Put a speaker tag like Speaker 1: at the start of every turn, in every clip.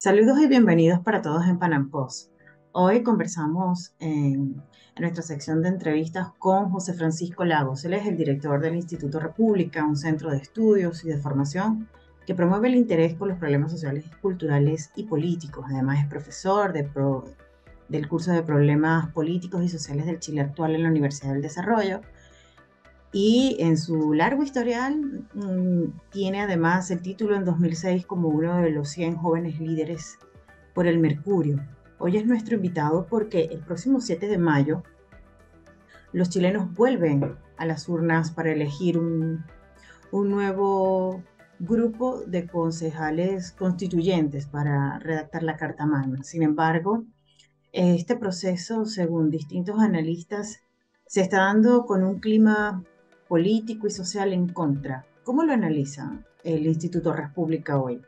Speaker 1: Saludos y bienvenidos para todos en Panam Post. Hoy conversamos en nuestra sección de entrevistas con José Francisco Lagos. Él es el director del Instituto República, un centro de estudios y de formación que promueve el interés por los problemas sociales, culturales y políticos. Además es profesor del curso de problemas políticos y sociales del Chile actual en la Universidad del Desarrollo. Y en su largo historial tiene además el título en 2006 como uno de los 100 jóvenes líderes por el Mercurio. Hoy es nuestro invitado porque el próximo 7 de mayo los chilenos vuelven a las urnas para elegir un nuevo grupo de concejales constituyentes para redactar la Carta Magna. Sin embargo, este proceso, según distintos analistas, se está dando con un clima político y social en contra. ¿Cómo lo analiza el Instituto República hoy?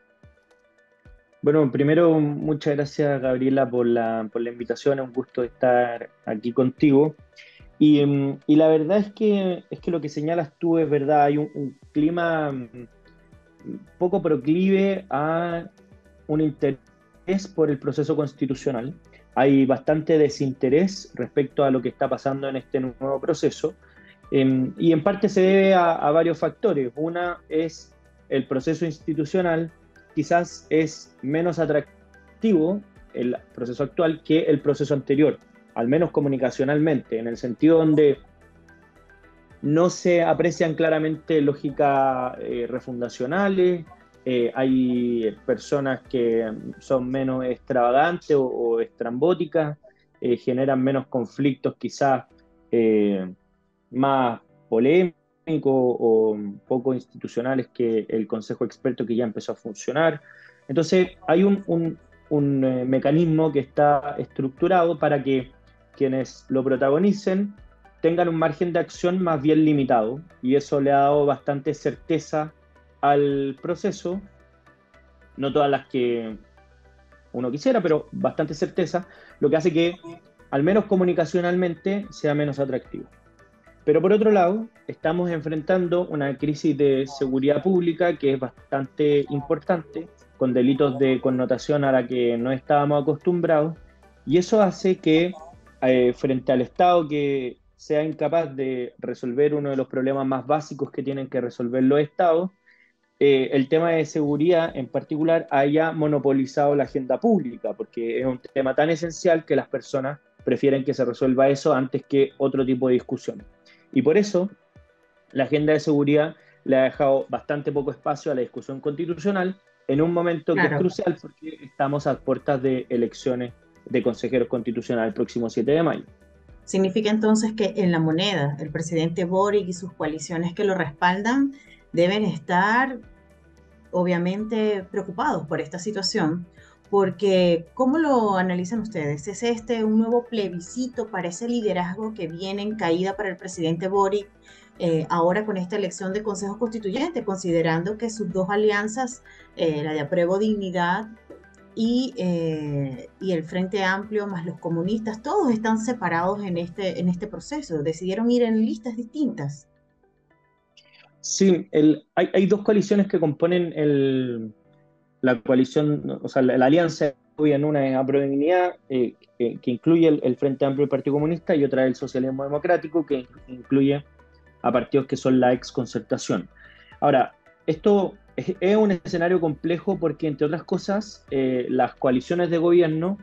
Speaker 2: Bueno, primero, muchas gracias, Gabriela, por la invitación. Es un gusto estar aquí contigo. Y la verdad es que lo que señalas tú es verdad. Hay un clima poco proclive a un interés por el proceso constitucional. Hay bastante desinterés respecto a lo que está pasando en este nuevo proceso. Y en parte se debe a varios factores. Una es el proceso institucional, quizás es menos atractivo el proceso actual que el proceso anterior, al menos comunicacionalmente, en el sentido donde no se aprecian claramente lógicas refundacionales. Hay personas que son menos extravagantes o estrambóticas, generan menos conflictos quizás eh, más polémicos o poco institucionales que el Consejo Experto que ya empezó a funcionar. Entonces hay un mecanismo que está estructurado para que quienes lo protagonicen tengan un margen de acción más bien limitado, y eso le ha dado bastante certeza al proceso, no todas las que uno quisiera, pero bastante certeza, lo que hace que, al menos comunicacionalmente, sea menos atractivo. Pero por otro lado, estamos enfrentando una crisis de seguridad pública que es bastante importante, con delitos de connotación a la que no estábamos acostumbrados, y eso hace que frente al Estado que sea incapaz de resolver uno de los problemas más básicos que tienen que resolver los Estados, el tema de seguridad en particular haya monopolizado la agenda pública, porque es un tema tan esencial que las personas prefieren que se resuelva eso antes que otro tipo de discusiones. Y por eso la agenda de seguridad le ha dejado bastante poco espacio a la discusión constitucional en un momento que es
Speaker 1: Claro,
Speaker 2: crucial porque estamos a puertas de elecciones de consejeros constitucionales el próximo 7 de mayo.
Speaker 1: significa entonces que en la moneda el presidente Boric y sus coaliciones que lo respaldan deben estar obviamente preocupados por esta situación, porque ¿cómo lo analizan ustedes? ¿Es este un nuevo plebiscito para ese liderazgo que viene en caída para el presidente Boric ahora con esta elección de Consejo Constituyente, considerando que sus dos alianzas, la de Apruebo Dignidad y el Frente Amplio más los comunistas, todos están separados en este proceso, decidieron ir en listas distintas?
Speaker 2: Sí, hay dos coaliciones que componen la coalición, o sea, la alianza de gobierno. Una es Aprodignidad, que incluye el Frente Amplio y el Partido Comunista, y otra es el Socialismo Democrático, que incluye a partidos que son la ex concertación. Ahora, esto es un escenario complejo porque, entre otras cosas, las coaliciones de gobierno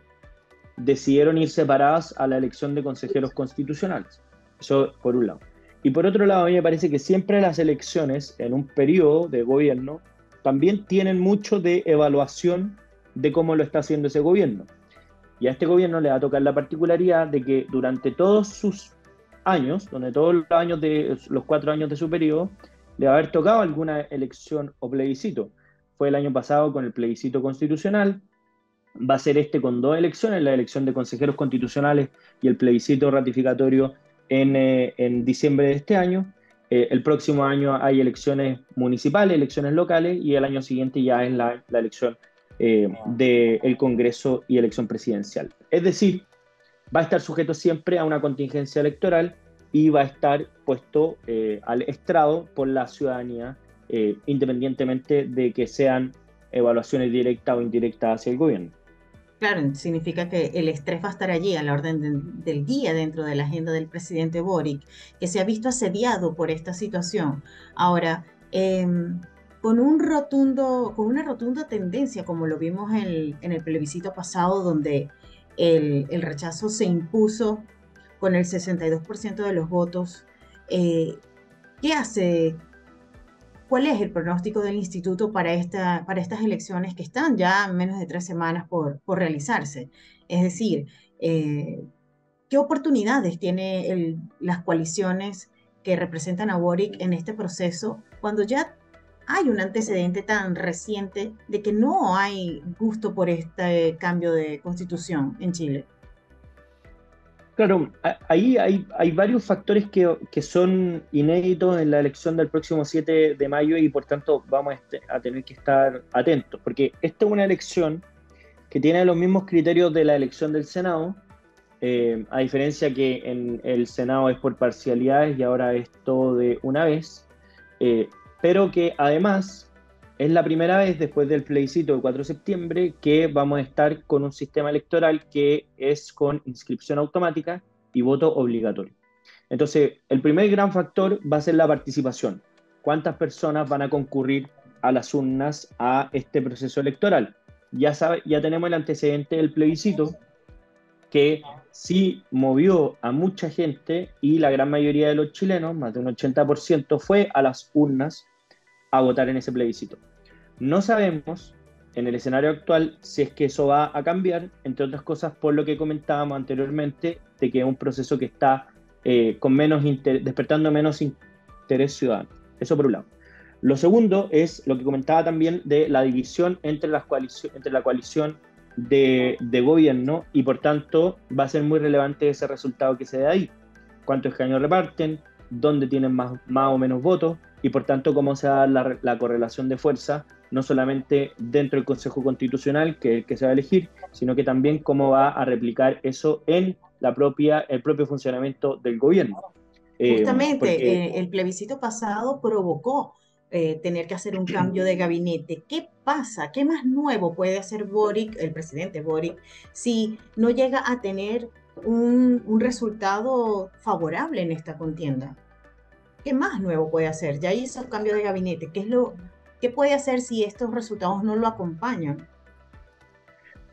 Speaker 2: decidieron ir separadas a la elección de consejeros constitucionales. Eso por un lado. Y por otro lado, a mí me parece que siempre las elecciones en un periodo de gobierno también tienen mucho de evaluación de cómo lo está haciendo ese gobierno. Y a este gobierno le va a tocar la particularidad de que durante todos sus años, donde todos los años de los 4 años de su periodo, le va a haber tocado alguna elección o plebiscito. Fue el año pasado con el plebiscito constitucional, va a ser este con dos elecciones, la elección de consejeros constitucionales y el plebiscito ratificatorio en diciembre de este año. El próximo año hay elecciones municipales, elecciones locales, y el año siguiente ya es la elección del Congreso y elección presidencial. Es decir, va a estar sujeto siempre a una contingencia electoral y va a estar puesto al estrado por la ciudadanía, independientemente de que sean evaluaciones directas o indirectas hacia el gobierno.
Speaker 1: Claro, significa que el estrés va a estar allí a la orden del día dentro de la agenda del presidente Boric, que se ha visto asediado por esta situación. Ahora, con una rotunda tendencia, como lo vimos en el plebiscito pasado, donde el rechazo se impuso con el 62% de los votos, ¿qué hace? ¿Cuál es el pronóstico del instituto para estas elecciones que están ya menos de 3 semanas por realizarse? Es decir, eh, ¿qué oportunidades tienen las coaliciones que representan a Boric en este proceso cuando ya hay un antecedente tan reciente de que no hay gusto por este cambio de constitución en Chile?
Speaker 2: Claro, ahí hay varios factores que son inéditos en la elección del próximo 7 de mayo y por tanto vamos a tener que estar atentos, porque esta es una elección que tiene los mismos criterios de la elección del Senado, a diferencia que en el Senado es por parcialidades y ahora es todo de una vez, pero que además es la primera vez después del plebiscito del 4 de septiembre que vamos a estar con un sistema electoral que es con inscripción automática y voto obligatorio. Entonces, el primer gran factor va a ser la participación. ¿Cuántas personas van a concurrir a las urnas a este proceso electoral? Ya tenemos el antecedente del plebiscito, que sí movió a mucha gente y la gran mayoría de los chilenos, más de un 80%, fue a las urnas a votar en ese plebiscito. No sabemos en el escenario actual si es que eso va a cambiar, entre otras cosas por lo que comentábamos anteriormente, de que es un proceso que está despertando menos interés ciudadano. Eso por un lado. Lo segundo es lo que comentaba también de la división entre la coalición de gobierno y por tanto va a ser muy relevante ese resultado que se dé ahí. ¿Cuántos escaños reparten? ¿Dónde tienen más o menos votos? Y por tanto cómo se da la correlación de fuerza, no solamente dentro del Consejo Constitucional, que es el que se va a elegir, sino que también cómo va a replicar eso en el propio funcionamiento del gobierno.
Speaker 1: Justamente,
Speaker 2: Porque
Speaker 1: el plebiscito pasado provocó tener que hacer un cambio de gabinete. ¿Qué pasa? ¿Qué más nuevo puede hacer Boric, el presidente Boric, si no llega a tener un resultado favorable en esta contienda? ¿Qué más nuevo puede hacer? Ya hizo un cambio de gabinete. ¿Qué puede hacer si estos resultados no lo acompañan?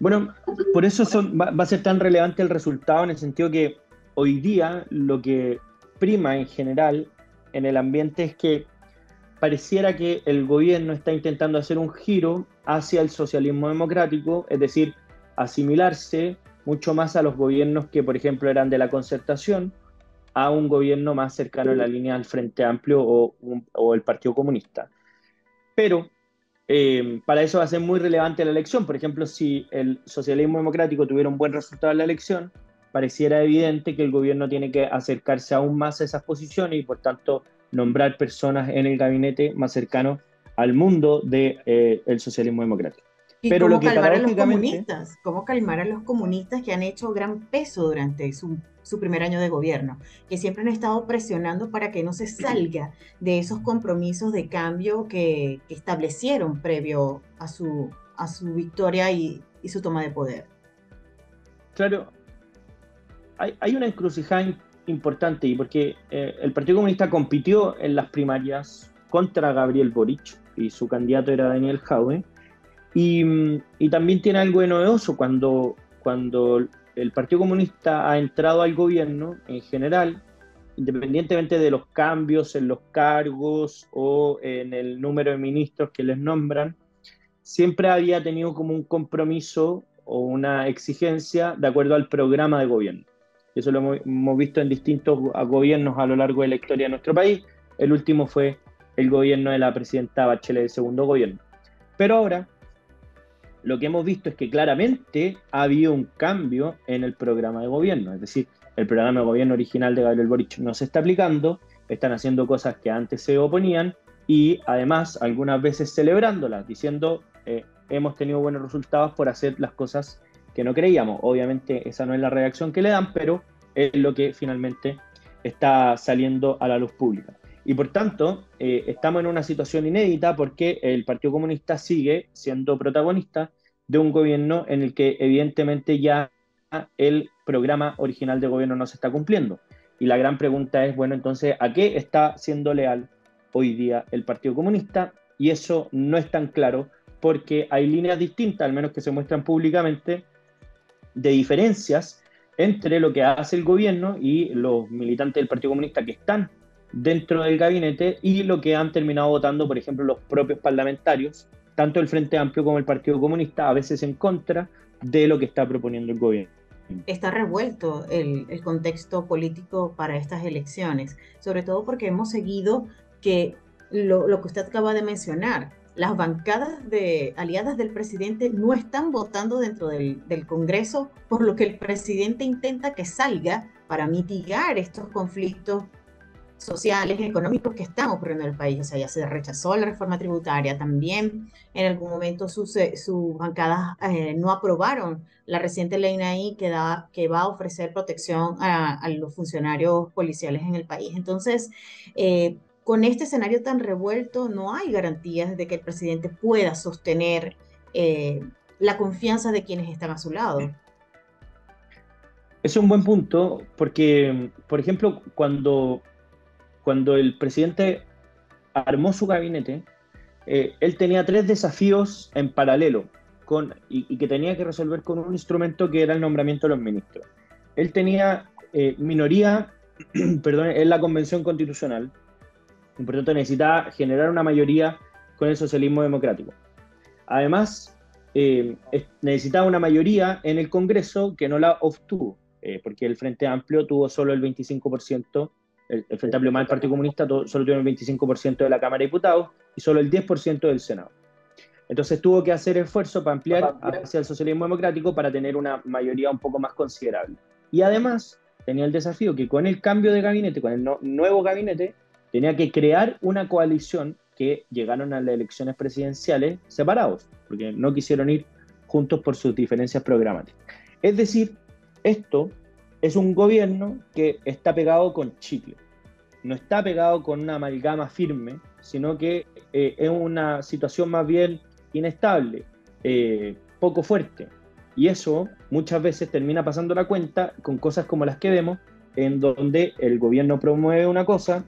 Speaker 2: Bueno, por eso va a ser tan relevante el resultado en el sentido que hoy día lo que prima en general en el ambiente es que pareciera que el gobierno está intentando hacer un giro hacia el socialismo democrático, es decir, asimilarse mucho más a los gobiernos que, por ejemplo, eran de la Concertación, a un gobierno más cercano a la línea del Frente Amplio o el Partido Comunista. Pero para eso va a ser muy relevante la elección. Por ejemplo, si el socialismo democrático tuviera un buen resultado en la elección, pareciera evidente que el gobierno tiene que acercarse aún más a esas posiciones y, por tanto, nombrar personas en el gabinete más cercano al mundo del socialismo democrático.
Speaker 1: ¿Y
Speaker 2: Pero lo
Speaker 1: cómo
Speaker 2: que
Speaker 1: calmar a los
Speaker 2: paradójicamente,
Speaker 1: comunistas? ¿Cómo calmar a los comunistas que han hecho gran peso durante su primer año de gobierno? Que siempre han estado presionando para que no se salga de esos compromisos de cambio que establecieron previo a su victoria y su toma de poder.
Speaker 2: claro, hay una encrucijada importante y porque el Partido Comunista compitió en las primarias contra Gabriel Boric y su candidato era Daniel Jadwe. Y también tiene algo de novedoso cuando el Partido Comunista ha entrado al gobierno en general, independientemente de los cambios en los cargos o en el número de ministros que les nombran, siempre había tenido como un compromiso o una exigencia de acuerdo al programa de gobierno. Eso lo hemos visto en distintos gobiernos a lo largo de la historia de nuestro país. El último fue el gobierno de la presidenta Bachelet, el segundo gobierno. Pero ahora lo que hemos visto es que claramente ha habido un cambio en el programa de gobierno, es decir, el programa de gobierno original de Gabriel Boric no se está aplicando, están haciendo cosas que antes se oponían y además algunas veces celebrándolas, diciendo hemos tenido buenos resultados por hacer las cosas que no creíamos. Obviamente esa no es la reacción que le dan, pero es lo que finalmente está saliendo a la luz pública. Y por tanto, estamos en una situación inédita porque el Partido Comunista sigue siendo protagonista de un gobierno en el que evidentemente ya el programa original de gobierno no se está cumpliendo. Y la gran pregunta es, bueno, entonces, ¿a qué está siendo leal hoy día el Partido Comunista? Y eso no es tan claro porque hay líneas distintas, al menos que se muestran públicamente, de diferencias entre lo que hace el gobierno y los militantes del Partido Comunista que están dentro del gabinete y lo que han terminado votando, por ejemplo, los propios parlamentarios, tanto el Frente Amplio como el Partido Comunista, a veces en contra de lo que está proponiendo el gobierno.
Speaker 1: Está revuelto el contexto político para estas elecciones, sobre todo porque hemos seguido que lo que usted acaba de mencionar, las bancadas aliadas del presidente no están votando dentro del Congreso, por lo que el presidente intenta que salga para mitigar estos conflictos sociales, económicos que están ocurriendo en el país. O sea, ya se rechazó la reforma tributaria, también en algún momento sus bancadas no aprobaron la reciente ley NAI que va a ofrecer protección a los funcionarios policiales en el país. Entonces, con este escenario tan revuelto, no hay garantías de que el presidente pueda sostener la confianza de quienes están a su lado.
Speaker 2: Es un buen punto porque, por ejemplo, cuando el presidente armó su gabinete, él tenía tres desafíos en paralelo y que tenía que resolver con un instrumento que era el nombramiento de los ministros. Él tenía minoría perdón, en la Convención Constitucional, y por tanto necesitaba generar una mayoría con el socialismo democrático. Además, necesitaba una mayoría en el Congreso que no la obtuvo, porque el Frente Amplio tuvo solo el 25%, el Frente Amplio más el Partido Comunista solo tuvo el 25% de la Cámara de Diputados y solo el 10% del Senado. Entonces tuvo que hacer esfuerzo para ampliar hacia el socialismo democrático para tener una mayoría un poco más considerable. Y además tenía el desafío que con el cambio de gabinete, con el nuevo gabinete, tenía que crear una coalición que llegaron a las elecciones presidenciales separados, porque no quisieron ir juntos por sus diferencias programáticas. Es decir, esto es un gobierno que está pegado con chicle, no está pegado con una amalgama firme, sino que es una situación más bien inestable, poco fuerte. Y eso muchas veces termina pasando la cuenta con cosas como las que vemos, en donde el gobierno promueve una cosa,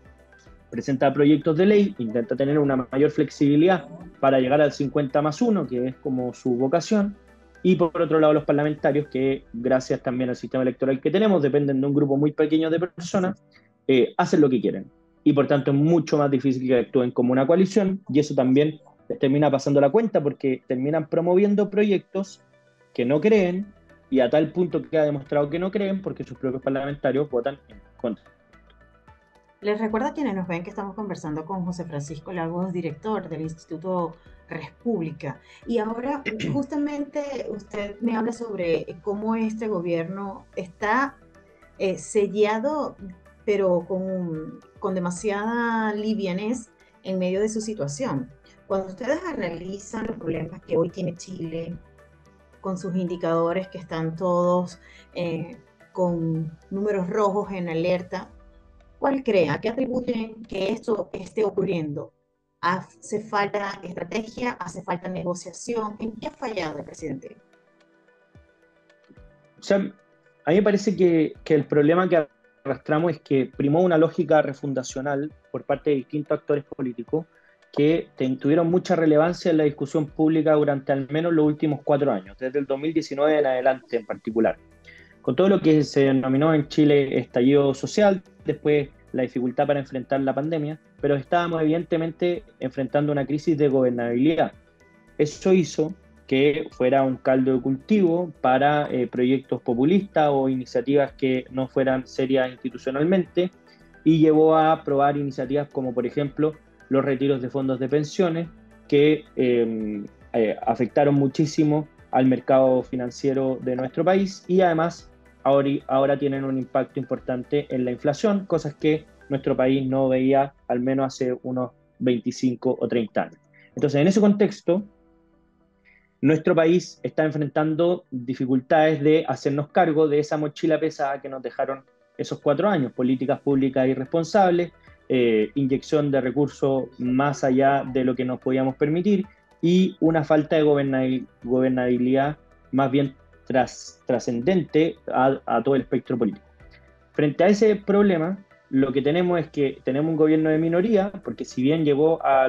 Speaker 2: presenta proyectos de ley, intenta tener una mayor flexibilidad para llegar al 50+1, que es como su vocación, y por otro lado los parlamentarios, que gracias también al sistema electoral que tenemos, dependen de un grupo muy pequeño de personas, hacen lo que quieren. Y por tanto es mucho más difícil que actúen como una coalición, y eso también les termina pasando la cuenta, porque terminan promoviendo proyectos que no creen, y a tal punto que ha demostrado que no creen, porque sus propios parlamentarios votan en contra.
Speaker 1: Les recuerdo a quienes nos ven que estamos conversando con José Francisco Lagos, director del Instituto República. Y ahora justamente usted me habla sobre cómo este gobierno está sellado, pero con demasiada livianez en medio de su situación. Cuando ustedes analizan los problemas que hoy tiene Chile, con sus indicadores que están todos con números rojos en alerta, ¿cuál cree? ¿A qué atribuyen que esto esté ocurriendo? ¿Hace falta estrategia? ¿Hace falta negociación? ¿En qué ha fallado el presidente?
Speaker 2: O sea, a mí me parece que el problema que arrastramos es que primó una lógica refundacional por parte de distintos actores políticos que tuvieron mucha relevancia en la discusión pública durante al menos los últimos 4 años, desde el 2019 en adelante en particular. Con todo lo que se denominó en Chile estallido social, después la dificultad para enfrentar la pandemia, pero estábamos evidentemente enfrentando una crisis de gobernabilidad. Eso hizo que fuera un caldo de cultivo para proyectos populistas o iniciativas que no fueran serias institucionalmente, y llevó a aprobar iniciativas como, por ejemplo, los retiros de fondos de pensiones, que afectaron muchísimo al mercado financiero de nuestro país, y además ahora tienen un impacto importante en la inflación, cosas que nuestro país no veía al menos hace unos 25 o 30 años. Entonces, en ese contexto, nuestro país está enfrentando dificultades de hacernos cargo de esa mochila pesada que nos dejaron esos 4 años, políticas públicas irresponsables, inyección de recursos más allá de lo que nos podíamos permitir y una falta de gobernabilidad más bien trascendente a todo el espectro político. Frente a ese problema, lo que tenemos es que tenemos un gobierno de minoría, porque si bien llegó a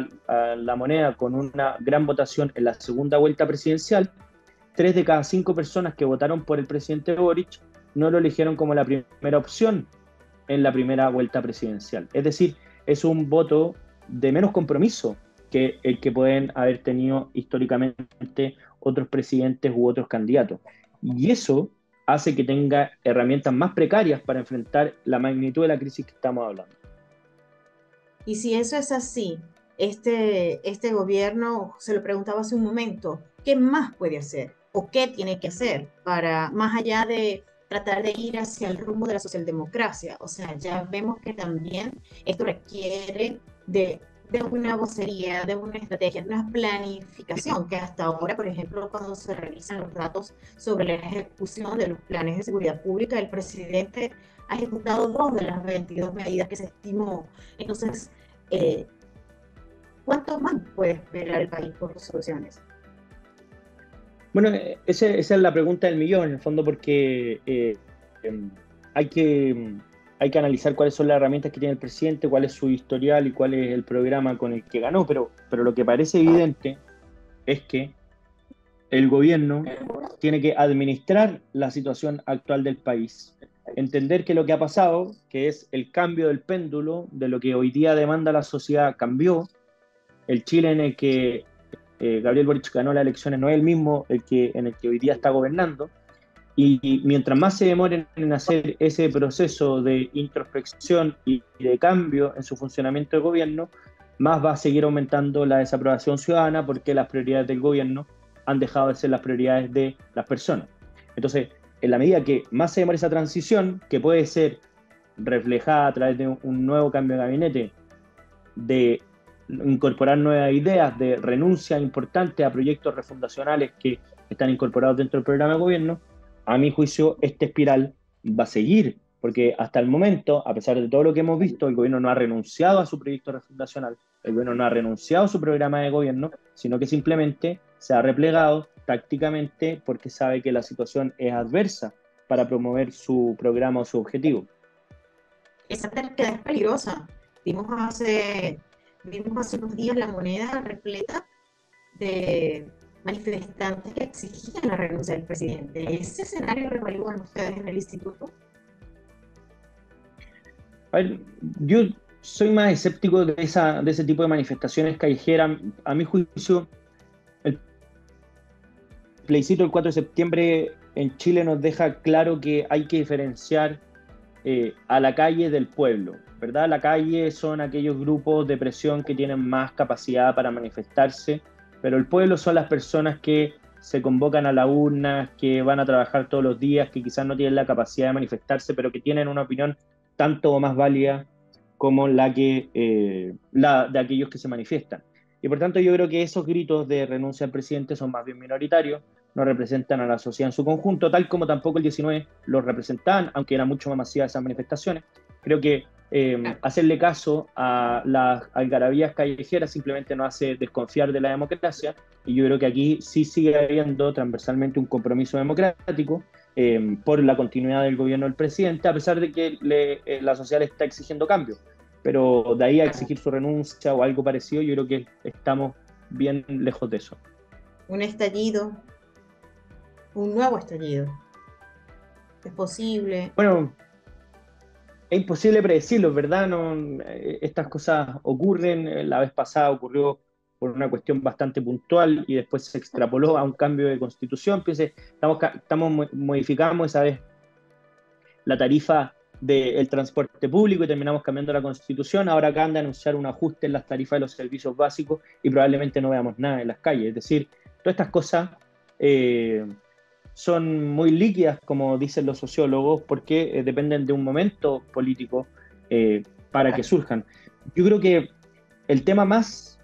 Speaker 2: la moneda con una gran votación en la segunda vuelta presidencial, 3 de cada 5 personas que votaron por el presidente Boric no lo eligieron como la primera opción en la primera vuelta presidencial. Es decir, es un voto de menos compromiso que el que pueden haber tenido históricamente otros presidentes u otros candidatos. Y eso hace que tenga herramientas más precarias para enfrentar la magnitud de la crisis que estamos hablando.
Speaker 1: Y si eso es así, este gobierno, se lo preguntaba hace un momento, ¿qué más puede hacer? ¿O qué tiene que hacer para, más allá de tratar de ir hacia el rumbo de la socialdemocracia? O sea, ya vemos que también esto requiere de una vocería, de una estrategia, de una planificación, que hasta ahora, por ejemplo, cuando se revisan los datos sobre la ejecución de los planes de seguridad pública, el presidente ha ejecutado 2 de las 22 medidas que se estimó. Entonces, ¿cuánto más puede esperar el país por soluciones?
Speaker 2: Bueno, esa es la pregunta del millón, en el fondo, porque hay que, hay que analizar cuáles son las herramientas que tiene el presidente, cuál es su historial y cuál es el programa con el que ganó, pero lo que parece evidente es que el gobierno tiene que administrar la situación actual del país, entender que lo que ha pasado, que es el cambio del péndulo de lo que hoy día demanda la sociedad, cambió. El Chile en el que Gabriel Boric ganó las elecciones no es el mismo en el que hoy día está gobernando, y mientras más se demoren en hacer ese proceso de introspección y de cambio en su funcionamiento de gobierno, más va a seguir aumentando la desaprobación ciudadana, porque las prioridades del gobierno han dejado de ser las prioridades de las personas. Entonces, en la medida que más se demore esa transición, que puede ser reflejada a través de un nuevo cambio de gabinete, de incorporar nuevas ideas, de renuncia importante a proyectos refundacionales que están incorporados dentro del programa de gobierno, a mi juicio esta espiral va a seguir, porque hasta el momento, a pesar de todo lo que hemos visto, el gobierno no ha renunciado a su proyecto refundacional, el gobierno no ha renunciado a su programa de gobierno, sino que simplemente se ha replegado tácticamente porque sabe que la situación es adversa para promover su programa o su objetivo.
Speaker 1: Esa terquedad es peligrosa. Vimos hace, vimos hace unos días la moneda repleta de manifestantes que exigían la renuncia del presidente. ¿Ese escenario lo evalúan ustedes en el instituto?
Speaker 2: A ver, yo soy más escéptico de ese tipo de manifestaciones callejeras. A mi juicio, el plebiscito del 4 de septiembre en Chile nos deja claro que hay que diferenciar a la calle del pueblo, ¿verdad? La calle son aquellos grupos de presión que tienen más capacidad para manifestarse, pero el pueblo son las personas que se convocan a la urna, que van a trabajar todos los días, que quizás no tienen la capacidad de manifestarse, pero que tienen una opinión tanto o más válida como la de aquellos que se manifiestan. Y por tanto yo creo que esos gritos de renuncia al presidente son más bien minoritarios, no representan a la sociedad en su conjunto, tal como tampoco el 19 los representaban, aunque eran mucho más masivas esas manifestaciones. Creo que hacerle caso a las algarabías callejeras simplemente nos hace desconfiar de la democracia, y yo creo que aquí sí sigue habiendo transversalmente un compromiso democrático por la continuidad del gobierno del presidente, a pesar de que la sociedad le está exigiendo cambio. Pero de ahí a exigir su renuncia o algo parecido, yo creo que estamos bien lejos de eso.
Speaker 1: Un estallido, un nuevo estallido. ¿Es posible?
Speaker 2: Bueno, es imposible predecirlo, ¿verdad? No, estas cosas ocurren. La vez pasada ocurrió por una cuestión bastante puntual y después se extrapoló a un cambio de constitución. Entonces, modificamos esa vez la tarifa del transporte público y terminamos cambiando la constitución. Ahora acaban de anunciar un ajuste en las tarifas de los servicios básicos y probablemente no veamos nada en las calles. Es decir, todas estas cosas son muy líquidas, como dicen los sociólogos, porque dependen de un momento político para que surjan. Yo creo que el tema más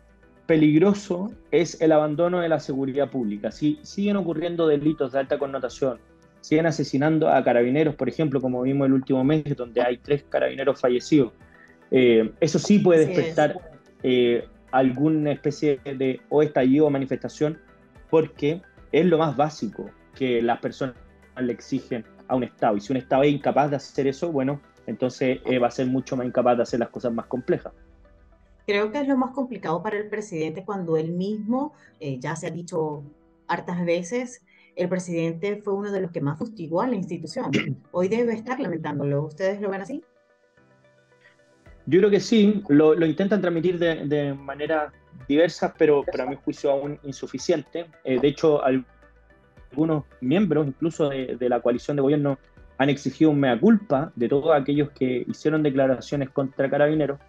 Speaker 2: peligroso es el abandono de la seguridad pública. Si siguen ocurriendo delitos de alta connotación, siguen asesinando a carabineros, por ejemplo, como vimos el último mes, donde hay 3 carabineros fallecidos, Eso sí puede
Speaker 1: Así es.
Speaker 2: despertar alguna especie de o estallido o manifestación, porque es lo más básico que las personas le exigen a un Estado. Y si un Estado es incapaz de hacer eso, bueno, entonces va a ser mucho más incapaz de hacer las cosas más complejas.
Speaker 1: Creo que es lo más complicado para el presidente cuando él mismo, ya se ha dicho hartas veces, el presidente fue uno de los que más fustigó a la institución. Hoy debe estar lamentándolo. ¿Ustedes lo ven así?
Speaker 2: Yo creo que sí, lo intentan transmitir de maneras diversas, pero a mi juicio aún insuficiente. De hecho, algunos miembros, incluso de la coalición de gobierno, han exigido un mea culpa de todos aquellos que hicieron declaraciones contra Carabineros,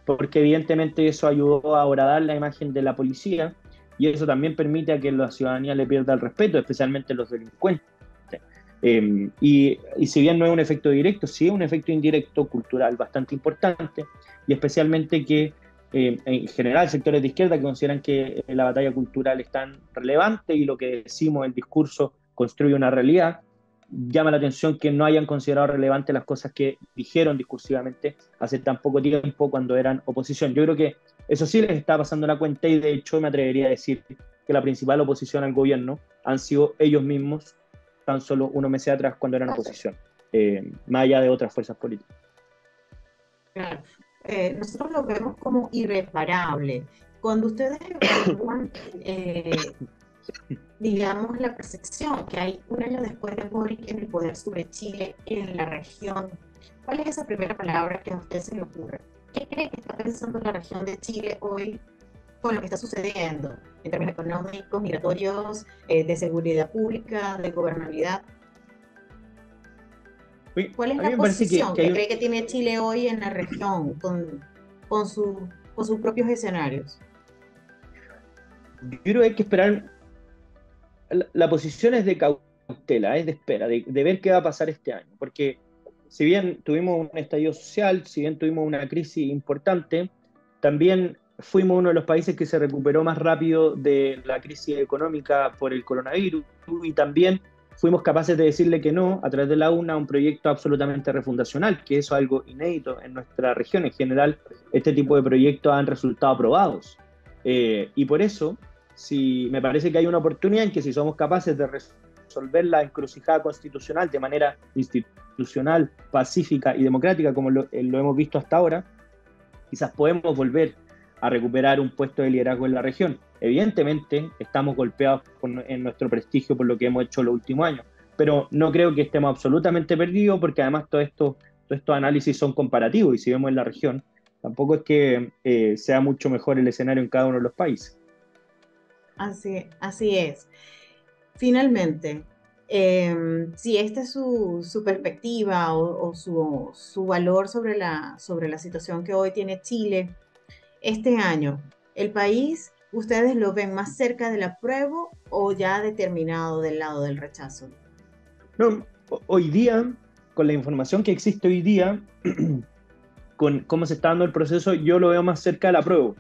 Speaker 2: porque evidentemente eso ayudó a horadar la imagen de la policía y eso también permite a que la ciudadanía le pierda el respeto, especialmente los delincuentes. Y si bien no es un efecto directo, sí es un efecto indirecto cultural bastante importante y especialmente que en general sectores de izquierda que consideran que la batalla cultural es tan relevante y lo que decimos, el discurso construye una realidad, llama la atención que no hayan considerado relevantes las cosas que dijeron discursivamente hace tan poco tiempo cuando eran oposición. Yo creo que eso sí les está pasando la cuenta y de hecho me atrevería a decir que la principal oposición al gobierno han sido ellos mismos tan solo unos meses atrás cuando eran oposición, más allá de otras fuerzas políticas.
Speaker 1: Claro. Nosotros lo vemos como irreparable. Cuando ustedes evalúan, digamos, la percepción que hay un año después de Boric en el poder sobre Chile en la región, ¿cuál es esa primera palabra que a usted se le ocurre? ¿Qué cree que está pensando la región de Chile hoy con lo que está sucediendo en términos económicos, migratorios, de seguridad pública, de gobernabilidad?
Speaker 2: Oye,
Speaker 1: ¿Cuál es
Speaker 2: a mí
Speaker 1: la
Speaker 2: me parece
Speaker 1: posición
Speaker 2: que
Speaker 1: que
Speaker 2: hay un,
Speaker 1: cree que tiene Chile hoy en la región con, con sus propios escenarios?
Speaker 2: yo creo que hay que esperar, la posición es de cautela, es de espera, de ver qué va a pasar este año, porque si bien tuvimos un estallido social, si bien tuvimos una crisis importante, también fuimos uno de los países que se recuperó más rápido de la crisis económica por el coronavirus y también fuimos capaces de decirle que no a través de la UNA a un proyecto absolutamente refundacional, que eso es algo inédito en nuestra región. En general, este tipo de proyectos han resultado aprobados. Y por eso, si me parece que hay una oportunidad en que si somos capaces de resolver la encrucijada constitucional de manera institucional, pacífica y democrática, como lo hemos visto hasta ahora, quizás podemos volver a recuperar un puesto de liderazgo en la región. Evidentemente, estamos golpeados en nuestro prestigio por lo que hemos hecho los últimos años, pero no creo que estemos absolutamente perdidos porque además todos estos análisis son comparativos y si vemos en la región, tampoco es que sea mucho mejor el escenario en cada uno de los países.
Speaker 1: Así es. Finalmente, si esta es su perspectiva o su valor sobre la situación que hoy tiene Chile, este año, ¿el país ustedes lo ven más cerca del apruebo o ya determinado del lado del rechazo?
Speaker 2: No, hoy día, con la información que existe hoy día, con cómo se está dando el proceso, yo lo veo más cerca del apruebo.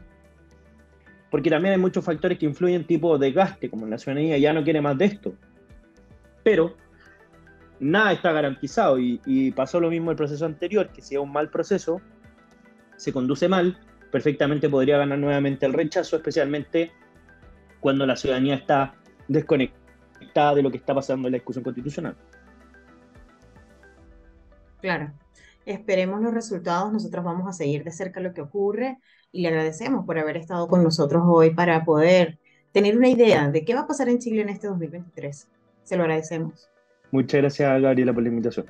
Speaker 2: Porque también hay muchos factores que influyen, tipo desgaste, como la ciudadanía ya no quiere más de esto. Pero nada está garantizado y pasó lo mismo el proceso anterior, que si es un mal proceso, se conduce mal, perfectamente podría ganar nuevamente el rechazo, especialmente cuando la ciudadanía está desconectada de lo que está pasando en la discusión constitucional.
Speaker 1: Claro, esperemos los resultados. Nosotros vamos a seguir de cerca lo que ocurre y le agradecemos por haber estado con nosotros hoy para poder tener una idea de qué va a pasar en Chile en este 2023. Se lo agradecemos.
Speaker 2: Muchas gracias, Gabriela, por la invitación.